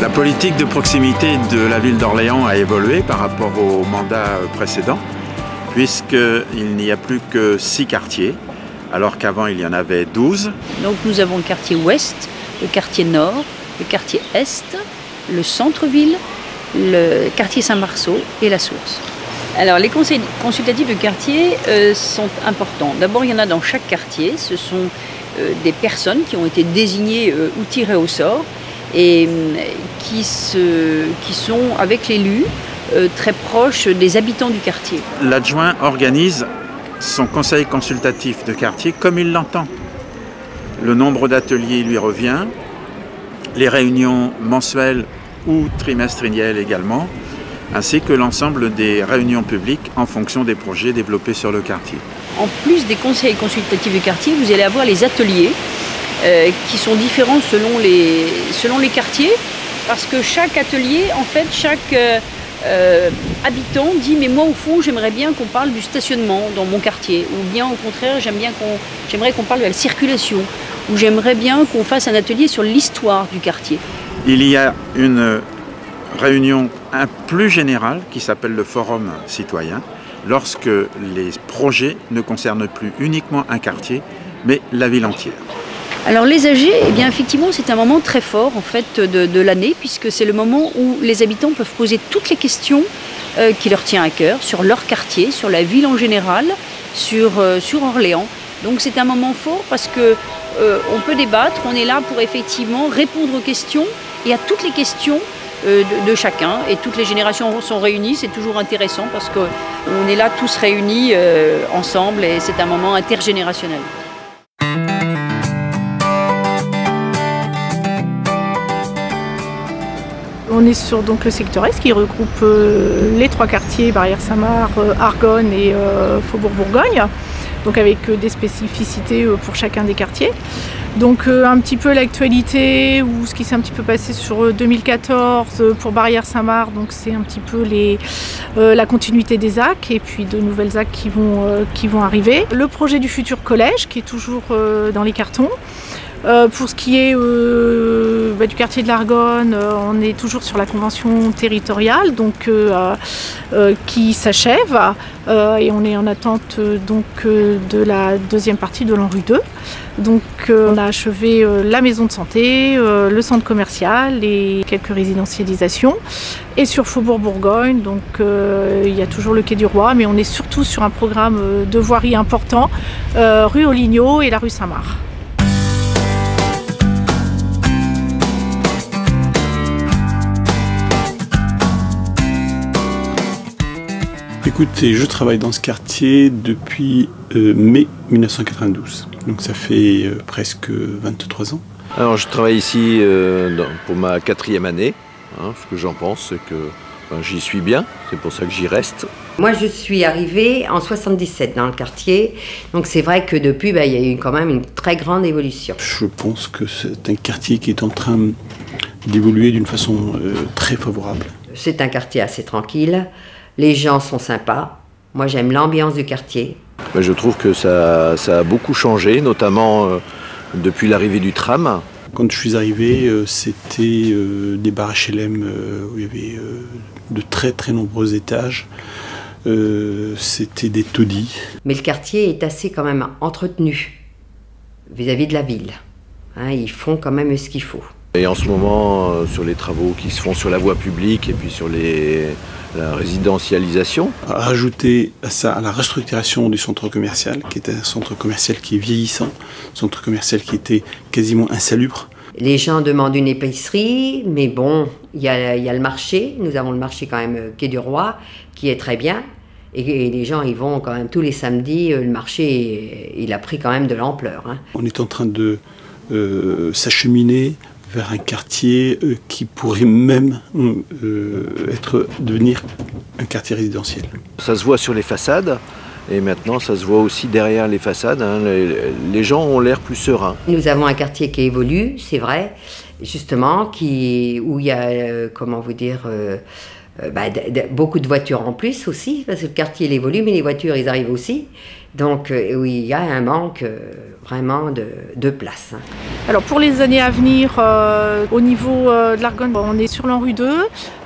La politique de proximité de la ville d'Orléans a évolué par rapport au mandat précédent, puisqu'il n'y a plus que 6 quartiers, alors qu'avant il y en avait 12. Donc nous avons le quartier ouest, le quartier nord, le quartier est, le centre-ville, le quartier Saint-Marceau et la Source. Alors les conseils consultatifs de quartier sont importants. D'abord il y en a dans chaque quartier, ce sont des personnes qui ont été désignées ou tirées au sort et qui sont avec l'élu très proches des habitants du quartier. L'adjoint organise son conseil consultatif de quartier comme il l'entend. Le nombre d'ateliers lui revient, les réunions mensuelles ou trimestrielles également, ainsi que l'ensemble des réunions publiques en fonction des projets développés sur le quartier. En plus des conseils consultatifs de quartier, vous allez avoir les ateliers qui sont différents selon les quartiers, parce que chaque atelier, en fait, chaque habitant dit mais moi au fond j'aimerais bien qu'on parle du stationnement dans mon quartier, ou bien au contraire j'aimerais qu'on parle de la circulation, ou j'aimerais bien qu'on fasse un atelier sur l'histoire du quartier. Il y a une réunion plus générale qui s'appelle le Forum citoyen, lorsque les projets ne concernent plus uniquement un quartier, mais la ville entière. Alors les AG, eh bien effectivement c'est un moment très fort en fait de l'année, puisque c'est le moment où les habitants peuvent poser toutes les questions qui leur tiennent à cœur sur leur quartier, sur la ville en général, sur Orléans. Donc c'est un moment fort parce que on peut débattre, on est là pour effectivement répondre aux questions et à toutes les questions de chacun, et toutes les générations sont réunies. C'est toujours intéressant parce qu'on est là tous réunis ensemble et c'est un moment intergénérationnel. On est sur donc, le secteur Est qui regroupe les 3 quartiers, Barrière-Saint-Marc, Argonne et Faubourg-Bourgogne, donc avec des spécificités pour chacun des quartiers. Donc un petit peu l'actualité ou ce qui s'est un petit peu passé sur 2014 pour Barrière-Saint-Marc, donc c'est un petit peu la continuité des ZAC et puis de nouvelles ZAC qui vont arriver. Le projet du futur collège qui est toujours dans les cartons. Pour ce qui est du quartier de l'Argonne, on est toujours sur la convention territoriale donc, qui s'achève et on est en attente donc, de la deuxième partie de l'ANRU 2. Donc on a achevé la maison de santé, le centre commercial et quelques résidentialisations. Et sur Faubourg-Bourgogne, donc il y a toujours le quai du Roi, mais on est surtout sur un programme de voirie important, rue Olignot et la rue Saint-Marc. Écoutez, je travaille dans ce quartier depuis mai 1992, donc ça fait presque 23 ans. Alors je travaille ici pour ma 4e année. Ce que j'en pense, c'est que j'y suis bien, c'est pour ça que j'y reste. Moi je suis arrivée en 77 dans le quartier, donc c'est vrai que depuis il y a eu quand même une très grande évolution. Je pense que c'est un quartier qui est en train d'évoluer d'une façon très favorable. C'est un quartier assez tranquille. Les gens sont sympas. Moi, j'aime l'ambiance du quartier. Je trouve que ça a beaucoup changé, notamment depuis l'arrivée du tram. Quand je suis arrivé, c'était des bars HLM où il y avait de très très nombreux étages. C'était des taudis. Mais le quartier est assez quand même entretenu vis-à-vis de la ville. Ils font quand même ce qu'il faut. Et en ce moment, sur les travaux qui se font sur la voie publique et puis sur la résidentialisation. Rajouter à ça, à la restructuration du centre commercial, qui était un centre commercial qui est vieillissant, un centre commercial qui était quasiment insalubre. Les gens demandent une épicerie, mais bon, il y a le marché. Nous avons le marché quand même quai du Roi, qui est très bien. Et les gens y vont quand même tous les samedis. Le marché, il a pris quand même de l'ampleur. On est en train de s'acheminer vers un quartier qui pourrait même devenir un quartier résidentiel. Ça se voit sur les façades et maintenant ça se voit aussi derrière les façades. Les gens ont l'air plus sereins. Nous avons un quartier qui évolue, c'est vrai, justement, où il y a, beaucoup de voitures en plus aussi, parce que le quartier il évolue, mais les voitures ils arrivent aussi. Donc oui, il y a un manque vraiment de place. Alors pour les années à venir, au niveau de l'Argonne, on est sur l'ANRU 2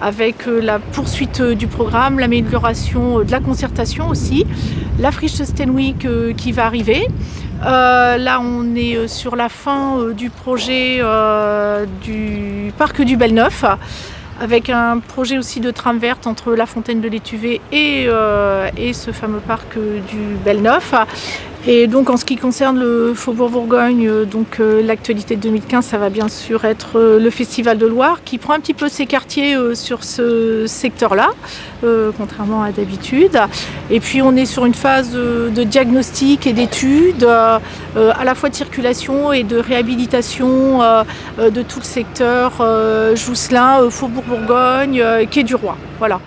avec la poursuite du programme, l'amélioration de la concertation aussi, la friche Stenwick qui va arriver. Là on est sur la fin du projet du parc du Belle-Neuf, avec un projet aussi de trame verte entre la fontaine de l'Étuvée et ce fameux parc du Belle-Neuf. Et donc en ce qui concerne le Faubourg Bourgogne, l'actualité de 2015, ça va bien sûr être le Festival de Loire qui prend un petit peu ses quartiers sur ce secteur-là, contrairement à d'habitude. Et puis on est sur une phase de diagnostic et d'études, à la fois de circulation et de réhabilitation de tout le secteur Jousselin, Faubourg Bourgogne, Quai du Roi. Voilà.